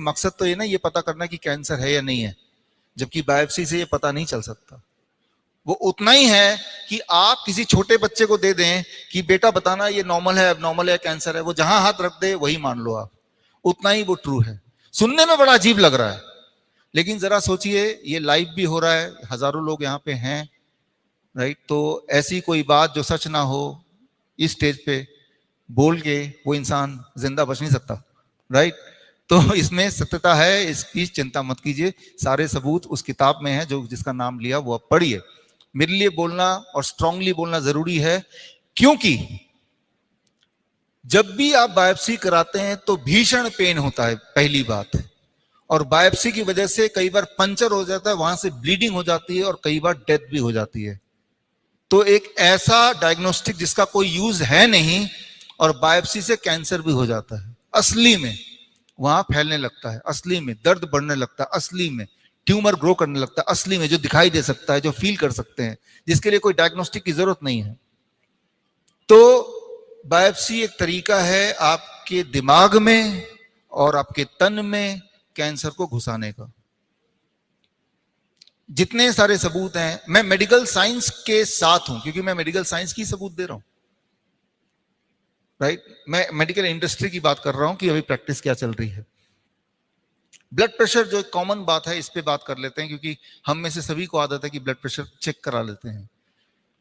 मकसद तो ये ना ये पता करना कि कैंसर है या नहीं है, जबकि बायोप्सी से ये पता नहीं चल सकता। वो उतना ही है कि आप किसी छोटे बच्चे को दे दें कि बेटा बताना ये नॉर्मल है, एबनॉर्मल है, कैंसर है, वो जहां हाथ रख दे वही मान लो आप, उतना ही वो ट्रू है। सुनने में बड़ा अजीब लग रहा है, लेकिन जरा सोचिए ये लाइव भी हो रहा है, हजारों लोग यहाँ पे हैं, राइट। तो ऐसी कोई बात जो सच ना हो इस स्टेज पे बोल के वो इंसान जिंदा बच नहीं सकता, राइट। तो इसमें सत्यता है, इसकी चिंता मत कीजिए, सारे सबूत उस किताब में है जो जिसका नाम लिया वो आप पढ़िए। मेरे लिए बोलना और स्ट्रांगली बोलना जरूरी है, क्योंकि जब भी आप बायोप्सी कराते हैं तो भीषण पेन होता है, पहली बात। और बायोप्सी की वजह से कई बार पंचर हो जाता है, वहां से ब्लीडिंग हो जाती है और कई बार डेथ भी हो जाती है। तो एक ऐसा डायग्नोस्टिक जिसका कोई यूज है नहीं, और बायोप्सी से कैंसर भी हो जाता है, असली में वहां फैलने लगता है, असली में दर्द बढ़ने लगता है, असली में ट्यूमर ग्रो करने लगता है, असली में जो दिखाई दे सकता है, जो फील कर सकते हैं, जिसके लिए कोई डायग्नोस्टिक की जरूरत नहीं है। तो बायोप्सी एक तरीका है आपके दिमाग में और आपके तन में कैंसर को घुसाने का। जितने सारे सबूत हैं, मैं मेडिकल साइंस के साथ हूं क्योंकि मैं मेडिकल साइंस की सबूत दे रहा हूं, राइट। मैं मेडिकल इंडस्ट्री की बात कर रहा हूं कि अभी प्रैक्टिस क्या चल रही है। ब्लड प्रेशर जो एक कॉमन बात है, इस पे बात कर लेते हैं, क्योंकि हम में से सभी को आदत है कि ब्लड प्रेशर चेक करा लेते हैं,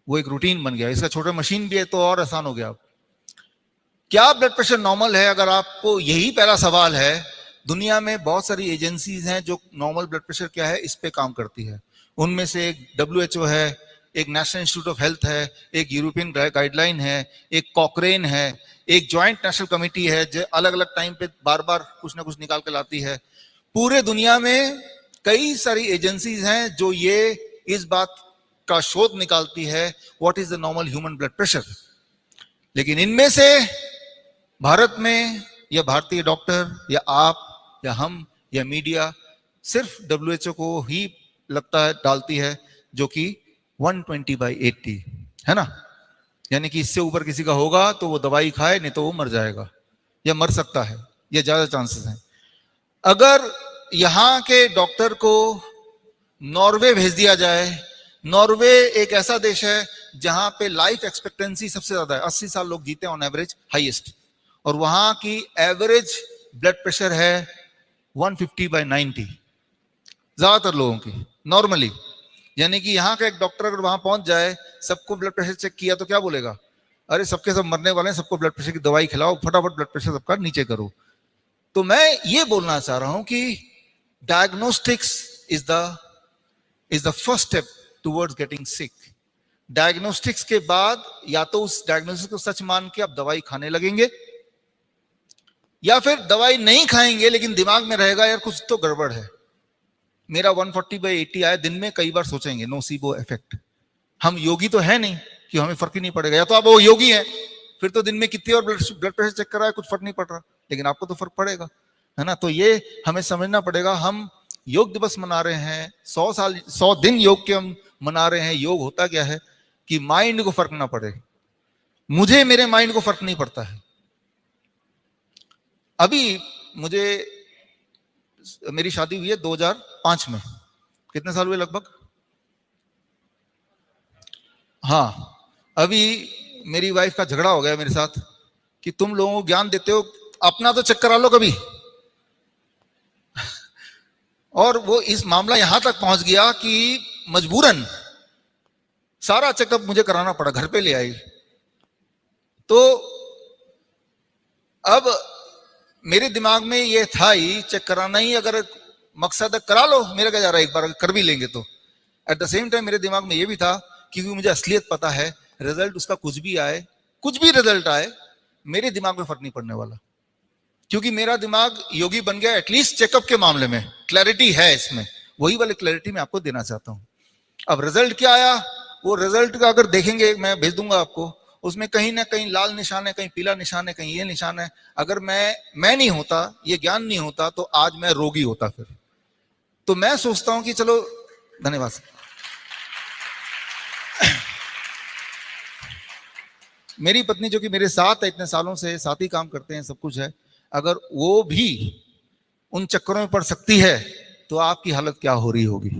वो एक रूटीन बन गया। इसका छोटा मशीन भी है तो और आसान हो गया। क्या ब्लड प्रेशर नॉर्मल है? अगर आपको यही पहला सवाल है, दुनिया में बहुत सारी एजेंसीज हैं जो नॉर्मल ब्लड प्रेशर क्या है इस पे काम करती है। उनमें से एक WHO है, एक नेशनल इंस्टीट्यूट ऑफ हेल्थ है, एक यूरोपियन गाइडलाइन है, एक कॉकरेन है, एक ज्वाइंट नेशनल कमेटी है जो अलग अलग टाइम पे बार बार कुछ ना कुछ निकाल के लाती है। पूरे दुनिया में कई सारी एजेंसीज हैं जो ये इस बात का शोध निकालती है what is the normal human blood pressure. लेकिन इनमें से भारत में या भारतीय डॉक्टर या आप या हम या मीडिया सिर्फ WHO को ही लगता है डालती है, जो कि 120/80 है ना, यानी कि इससे ऊपर किसी का होगा तो वो दवाई खाए, नहीं तो वो मर जाएगा या मर सकता है, या ज्यादा चांसेस हैं। अगर यहां के डॉक्टर को नॉर्वे भेज दिया जाए, नॉर्वे एक ऐसा देश है जहां पे लाइफ एक्सपेक्टेंसी सबसे ज्यादा है, 80 साल लोग जीते हैं ऑन एवरेज, हाईएस्ट, और वहां की एवरेज ब्लड प्रेशर है 150/90 ज्यादातर लोगों की नॉर्मली। यानी कि यहाँ का एक डॉक्टर अगर वहां पहुंच जाए, सबको ब्लड प्रेशर चेक किया तो क्या बोलेगा? अरे सबके सब मरने वाले हैं, सबको ब्लड प्रेशर की दवाई खिलाओ, फटाफट ब्लड प्रेशर सबका नीचे करो। तो मैं ये बोलना चाह रहा हूं कि diagnostics is the first step towards getting sick. Diagnostics के बाद या तो उस डायग्नोस्टिक्स को सच मान के आप दवाई खाने लगेंगे, या फिर दवाई नहीं खाएंगे लेकिन दिमाग में रहेगा यार कुछ तो गड़बड़ है, मेरा 140/80 आया, दिन में कई बार सोचेंगे नोसिबो इफेक्ट। हम योगी तो है नहीं कि हमें फर्क ही नहीं पड़ेगा, या तो आप वो योगी हैं फिर तो दिन में कितनी और ब्लड प्रेशर चेक कराए कुछ फर्क नहीं पड़ रहा, लेकिन आपको तो फर्क पड़ेगा, है ना। तो ये हमें समझना पड़ेगा। हम योग दिवस मना रहे हैं, 100 दिन योग के हम मना रहे हैं। योग होता क्या है कि माइंड को फर्क ना पड़े। मुझे मेरे माइंड को फर्क नहीं पड़ता है। अभी मुझे मेरी शादी हुई है 2005 में, कितने साल हुए लगभग? हाँ, अभी मेरी वाइफ का झगड़ा हो गया मेरे साथ कि तुम लोगों को ज्ञान देते हो, अपना तो चेक करा लो कभी। और वो इस मामला यहां तक पहुंच गया कि मजबूरन सारा चेकअप मुझे कराना पड़ा, घर पे ले आई। तो अब मेरे दिमाग में ये था ही चेक कराना ही, अगर मकसद है करा लो, मेरा क्या जा रहा है, एक बार कर भी लेंगे तो। एट द सेम टाइम मेरे दिमाग में ये भी था क्योंकि मुझे असलियत पता है, रिजल्ट उसका कुछ भी आए, कुछ भी रिजल्ट आए, मेरे दिमाग में फर्क नहीं पड़ने वाला, क्योंकि मेरा दिमाग योगी बन गया। एटलीस्ट चेकअप के मामले में क्लैरिटी है इसमें, वही वाली क्लैरिटी मैं आपको देना चाहता हूं। अब रिजल्ट क्या आया, वो रिजल्ट का अगर देखेंगे, मैं भेज दूंगा आपको, उसमें कहीं ना कहीं लाल निशान है, कहीं पीला निशान है, कहीं ये निशान है। अगर मैं नहीं होता, ये ज्ञान नहीं होता, तो आज मैं रोगी होता फिर। तो मैं सोचता हूं कि चलो, धन्यवाद। मेरी पत्नी जो कि मेरे साथ है, इतने सालों से साथ ही काम करते हैं, सब कुछ है, अगर वो भी उन चक्करों में पड़ सकती है तो आपकी हालत क्या हो रही होगी।